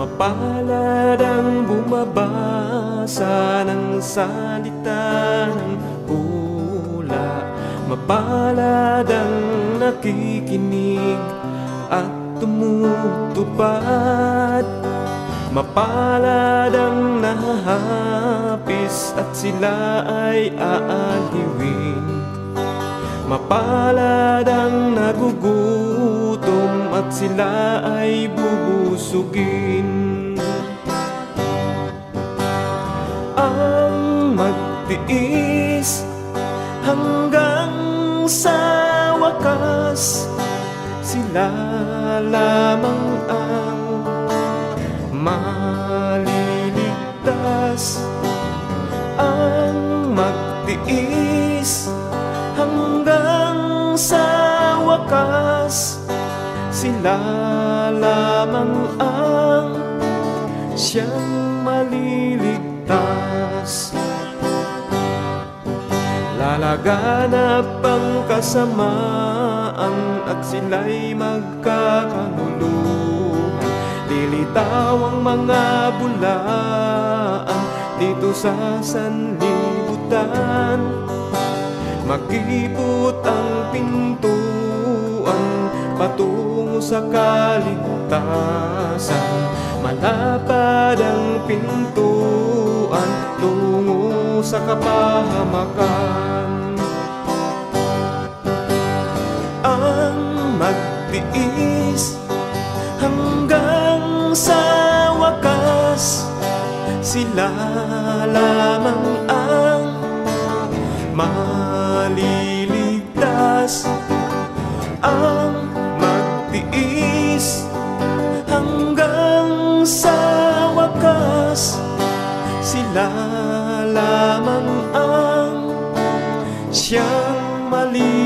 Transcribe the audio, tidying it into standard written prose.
Mapalad ang bumabasa ng salita ng hula. Mapalad ang nakikinig at tumutupad. Mapalad ang nahahapis at sila ay aaliwin. Mapalad ang nagugutom at sila ay bubusugin. Ang magtiis hanggang sa wakas, sila lamang ang maliligtas. Ang magtiis hanggang sa wakas, sila lamang ang siyang maliligtas. Lalaganap ang kasamaan at sila'y magkakanuluhan. Lilitaw ang mga bulaan dito sa sanlibutan. Mag-ipot ang pintuan patungo sa kaligtasan. Malapad ang pintuan tungo sa kapahamakan. Ang magtiis hanggang sa wakas, sila lamang ang maliligtas. Ang magtiis hanggang sa wakas, sila lamang ang siyang maliligtas.